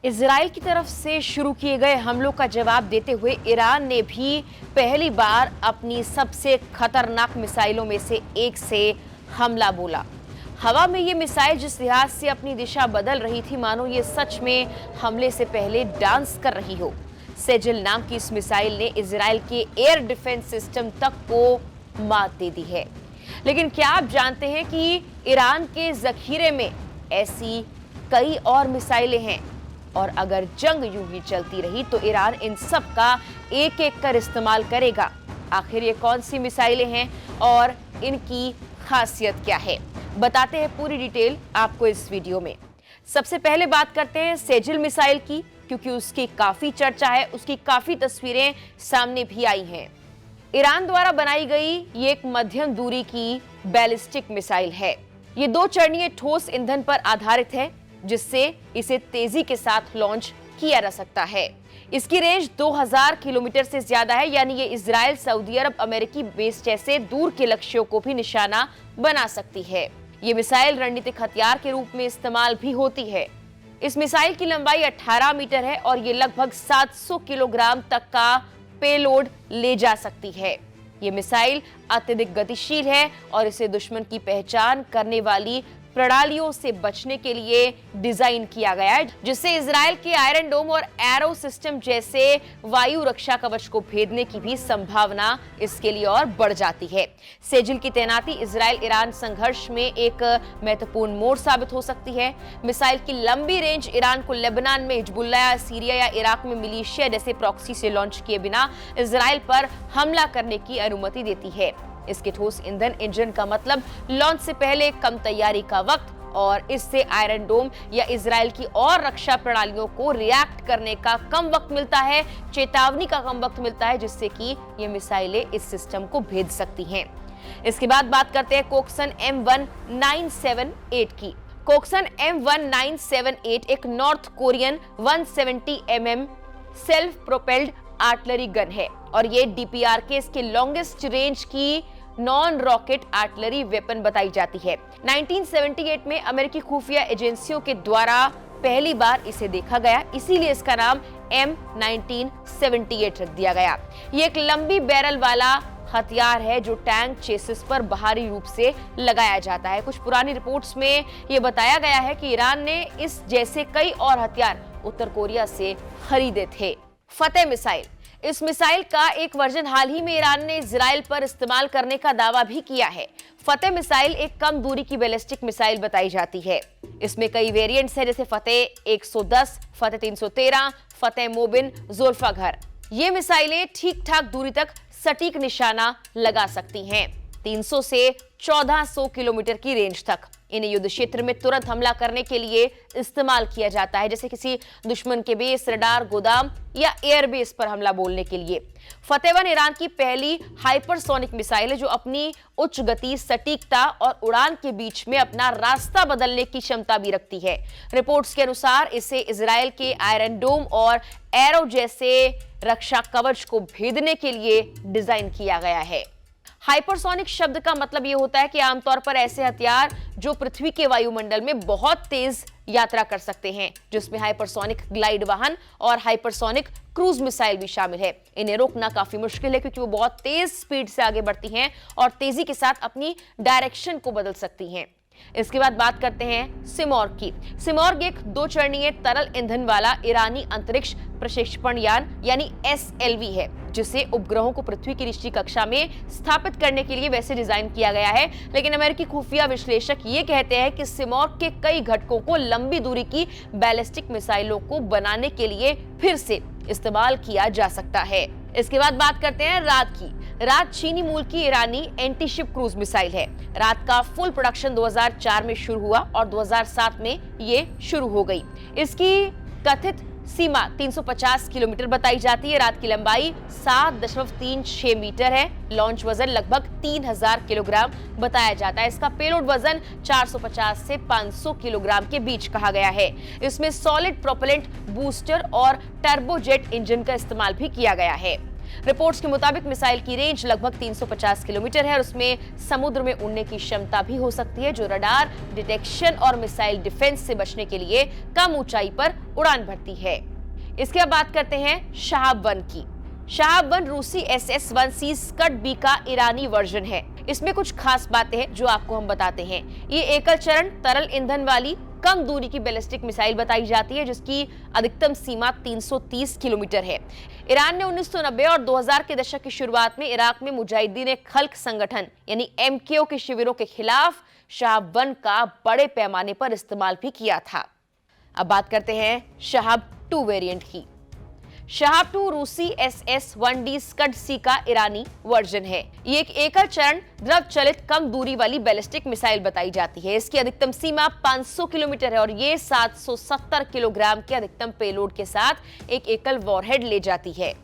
Israel की तरफ से शुरू किए गए हमलों का जवाब देते हुए ईरान ने भी पहली बार अपनी सबसे खतरनाक मिसाइलों में से एक से हमला बोला। हवा में ये मिसाइल जिस लिहाज से अपनी दिशा बदल रही थी, मानो ये सच में हमले से पहले डांस कर रही हो। सेजिल नाम की इस मिसाइल ने इजराइल के एयर डिफेंस सिस्टम तक को मात दे दी है। लेकिन क्या आप जानते हैं कि ईरान के जखीरे में ऐसी कई और मिसाइलें हैं, और अगर जंग यूं ही चलती रही तो ईरान इन सब का एक एक कर इस्तेमाल करेगा। आखिर ये कौन सी मिसाइलें हैं और इनकी खासियत क्या है, बताते हैं पूरी डिटेल आपको इस वीडियो में। सबसे पहले बात करते हैं सेजिल मिसाइल की, क्योंकि उसकी काफी चर्चा है, उसकी काफी तस्वीरें सामने भी आई हैं। ईरान द्वारा बनाई गई ये एक मध्यम दूरी की बैलिस्टिक मिसाइल है। ये 2 चरणीय ठोस ईंधन पर आधारित है, जिससे इसे तेजी के साथ लॉन्च किया जा सकता है। इसकी रेंज 2000 किलोमीटर से ज्यादा है, यानी ये इजराइल, सऊदी अरब, अमेरिकी बेस जैसे दूर के लक्ष्यों को भी निशाना बना सकती है। ये मिसाइल रणनीतिक हथियार के रूप में इस्तेमाल भी होती है। इस मिसाइल की लंबाई 18 मीटर है और ये लगभग 700 किलोग्राम तक का पेलोड ले जा सकती है। ये मिसाइल अत्यधिक गतिशील है और इसे दुश्मन की पहचान करने वाली प्रणालियों से बचने के लिए डिजाइन किया गया है, जिससे इजराइल के आयरन डोम और एरो सिस्टम जैसे वायु रक्षा कवच को भेदने की भी संभावना इसके लिए और बढ़ जाती है। सेजिल की तैनाती इजराइल ईरान संघर्ष में एक महत्वपूर्ण मोड़ साबित हो सकती है। मिसाइल की लंबी रेंज ईरान को लेबनान में हिजबुल्लाह, सीरिया या इराक में मिलिशिया जैसे प्रॉक्सी से लॉन्च किए बिना इजराइल पर हमला करने की अनुमति देती है। इसके ठोस ईंधन इंजन का मतलब लॉन्च से पहले कम तैयारी का वक्त, और इससे आयरन डोम या इजराइल की और रक्षा प्रणालियों को रिएक्ट करने का कम वक्त मिलता है, चेतावनी का कम वक्त मिलता है, जिससे कि ये मिसाइलें इस सिस्टम को भेद सकती हैं। इसके बाद बात करते हैं कोक्सन M1978 की। कोक्सन M1978 एक north Korean 170 mm self propelled artillery gun है और ये DPRK इसके लॉन्गेस्ट रेंज की नॉन रॉकेट आर्टिलरी वेपन बताई जाती है। 1978 में अमेरिकी खुफिया एजेंसियों के द्वारा पहली बार इसे देखा गया, इसीलिए इसका नाम M1978 रख दिया गया। ये एक लंबी बैरल वाला हथियार है जो टैंक चेसिस पर बाहरी रूप से लगाया जाता है। कुछ पुरानी रिपोर्ट्स में यह बताया गया है कि ईरान ने इस जैसे कई और हथियार उत्तर कोरिया से खरीदे थे। फतेह मिसाइल, इस मिसाइल का एक वर्जन हाल ही में ईरान ने इजराइल पर इस्तेमाल करने का दावा भी किया है। फतेह मिसाइल एक कम दूरी की बैलिस्टिक मिसाइल बताई जाती है। इसमें कई वेरिएंट्स हैं, जैसे फतेह 110, फतेह 313, फतेह मोबिन, ज़ुल्फ़ाघर। ये मिसाइलें ठीक ठाक दूरी तक सटीक निशाना लगा सकती हैं, 300 से 1400 किलोमीटर की रेंज तक। इन्हें युद्ध क्षेत्र में तुरंत हमला करने के लिए इस्तेमाल किया जाता है, जैसे किसी दुश्मन के बेस, रडार, गोदाम या एयरबेस पर हमला बोलने के लिए। फतेह 1 ईरान की पहली हाइपरसोनिक मिसाइल है जो अपनी उच्च गति, सटीकता और उड़ान के बीच में अपना रास्ता बदलने की क्षमता भी रखती है। रिपोर्ट्स के अनुसार इसे इजराइल के आयरन डोम और एरो जैसे रक्षा कवच को भेदने के लिए डिजाइन किया गया है। हाइपरसोनिक शब्द का मतलब यह होता है कि आमतौर पर ऐसे हथियार जो पृथ्वी के वायुमंडल में बहुत तेज यात्रा कर सकते हैं, जिसमें हाइपरसोनिक ग्लाइड वाहन और हाइपरसोनिक क्रूज मिसाइल भी शामिल है। इन्हें रोकना काफी मुश्किल है क्योंकि वो बहुत तेज स्पीड से आगे बढ़ती हैं और तेजी के साथ अपनी डायरेक्शन को बदल सकती हैं। इसके बाद बात करते हैं सिमॉर्ग की। सिमॉर्ग एक 2 चरणीय तरल ईंधन वाला ईरानी अंतरिक्ष प्रक्षेपण यान यानी SLV है, जिसे उपग्रहों को पृथ्वी की निचली कक्षा में स्थापित करने के लिए वैसे डिजाइन किया गया है। लेकिन अमेरिकी खुफिया विश्लेषक ये कहते हैं कि सिमॉर्ग के कई घटकों को लंबी दूरी की बैलिस्टिक मिसाइलों को बनाने के लिए फिर से इस्तेमाल किया जा सकता है। इसके बाद बात करते हैं रात की। रात चीनी मूल की ईरानी एंटी-शिप क्रूज मिसाइल है। रात का फुल प्रोडक्शन 2004 में शुरू हुआ और 2007 में ये शुरू हो गई। इसकी कथित सीमा 350 किलोमीटर बताई जाती है। रात की लंबाई 7.36 मीटर है। लॉन्च वजन लगभग 3000 किलोग्राम बताया जाता है। इसका पेलोड वजन 450 से 500 किलोग्राम के बीच कहा गया है। इसमें सॉलिड प्रोपेलेंट बूस्टर और टर्बोजेट इंजन का इस्तेमाल भी किया गया है। रिपोर्ट्स के मुताबिक मिसाइल की रेंज लगभग 350 किलोमीटर है और उसमें समुद्र में उड़ने की क्षमता भी हो सकती है, जो रडार डिटेक्शन और मिसाइल डिफेंस से बचने के लिए कम ऊंचाई पर उड़ान भरती है। इसके बाद बात करते हैं शहाब-1 की। शहाब-1 रूसी SS-1C स्कड-B का ईरानी वर्जन है। इसमें कुछ खास बातें हैं जो आपको हम बताते हैं। ये एकल चरण तरल ईंधन वाली कम दूरी की बैलिस्टिक मिसाइल बताई जाती है, जिसकी अधिकतम सीमा 330 किलोमीटर है। ईरान ने 1990 और 2000 के दशक की शुरुआत में इराक में मुजाहिदीन खल्क संगठन यानी MKO के शिविरों के खिलाफ शहाब-1 का बड़े पैमाने पर इस्तेमाल भी किया था। अब बात करते हैं शहाब-2 वेरिएंट की। शहाब-2 रूसी SS-1D स्कड-C का ईरानी वर्जन है। ये एक एकल चरण द्रव चलित कम दूरी वाली बैलिस्टिक मिसाइल बताई जाती है। इसकी अधिकतम सीमा 500 किलोमीटर है और ये 770 किलोग्राम के अधिकतम पेलोड के साथ एक एकल वॉरहेड ले जाती है।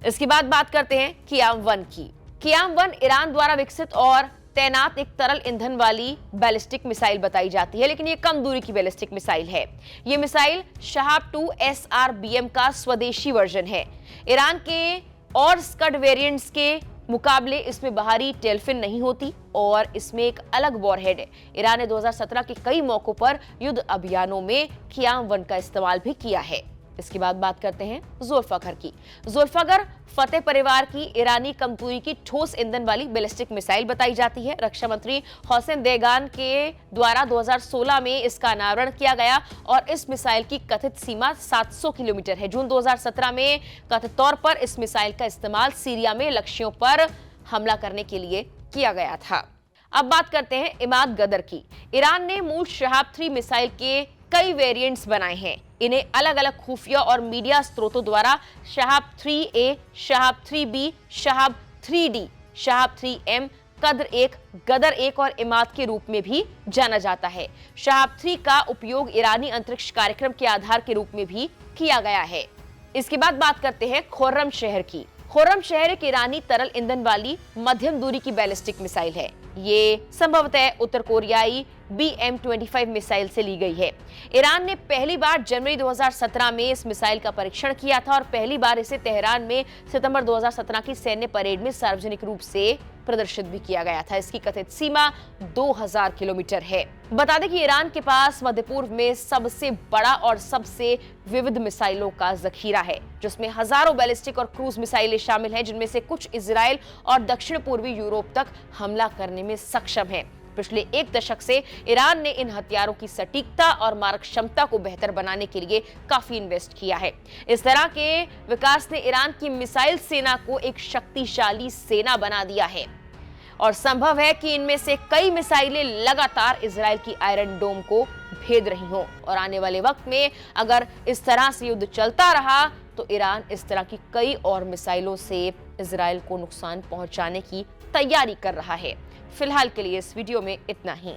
इसके बाद बात करते हैं क़ियाम-1 की। क़ियाम-1 ईरान द्वारा विकसित और तैनात एक तरल ईंधन वाली बैलिस्टिक मिसाइल बताई जाती है, लेकिन ये कम दूरी की बैलिस्टिक मिसाइल है। ये मिसाइल शहाब-2 SRBM का स्वदेशी वर्जन है। ईरान के और स्कड वेरिएंट्स के मुकाबले इसमें बाहरी टेलफिन नहीं होती और इसमें एक अलग वॉरहेड है। ईरान ने 2017 के कई मौकों पर युद्ध अभियानों में क़ियाम-1 का इस्तेमाल भी किया है। इसके बाद बात करते हैं ज़ुल्फ़िकार की। ज़ुल्फ़िकार फतेह परिवार की ईरानी कम दूरी की ठोस ईंधन वाली बैलिस्टिक मिसाइल बताई जाती है। रक्षा मंत्री हुसैन देगान के द्वारा 2016 में इसका अनावरण किया गया और इस मिसाइल की कथित सीमा 700 किलोमीटर है। जून 2017 में कथित तौर पर इस मिसाइल का इस्तेमाल सीरिया में लक्ष्यों पर हमला करने के लिए किया गया था। अब बात करते हैं इमाद गदर की। ईरान ने मूल शहाब-3 मिसाइल के कई वेरिएंट्स बनाए हैं। इन्हें अलग अलग खुफिया और मीडिया स्रोतों द्वारा शहाब-3A, शहाब-3B, शहाब-3D, शहाब-3M, कद्र-1, गदर-1 और इमाद के रूप में भी जाना जाता है। शहाब-3 का उपयोग ईरानी अंतरिक्ष कार्यक्रम के आधार के रूप में भी किया गया है। इसके बाद बात करते हैं खुर्रमशहर की। खुर्रमशहर एक ईरानी तरल ईंधन वाली मध्यम दूरी की बैलिस्टिक मिसाइल है। ये संभवतः उत्तर कोरियाई BM-25 मिसाइल से ली गई है। ईरान ने पहली बार जनवरी 2017 में इस मिसाइल का परीक्षण किया था और पहली बार इसे तेहरान में सितंबर 2017 की सैन्य परेड में सार्वजनिक रूप से प्रदर्शित भी किया गया था। इसकी कथित सीमा 2000 किलोमीटर है। बता दें कि ईरान के पास मध्य पूर्व में सबसे बड़ा और सबसे विविध मिसाइलों का जखीरा है, जिसमें हजारों बैलिस्टिक और क्रूज मिसाइलें शामिल हैं, जिनमें से कुछ इजराइल और दक्षिण पूर्वी यूरोप तक हमला करने में सक्षम है। पिछले एक दशक से ईरान ने इन हथियारों की सटीकता और मारक क्षमता को बेहतर बनाने के लिए काफी इन्वेस्ट किया है। इस तरह के विकास ने ईरान की मिसाइल सेना को एक शक्तिशाली सेना बना दिया है और संभव है कि इनमें से कई मिसाइलें लगातार इजराइल की आयरन डोम को भेद रही हों और आने वाले वक्त में अगर इस तरह से युद्ध चलता रहा तो ईरान इस तरह की कई और मिसाइलों से इजराइल को नुकसान पहुंचाने की तैयारी कर रहा है। फिलहाल के लिए इस वीडियो में इतना ही।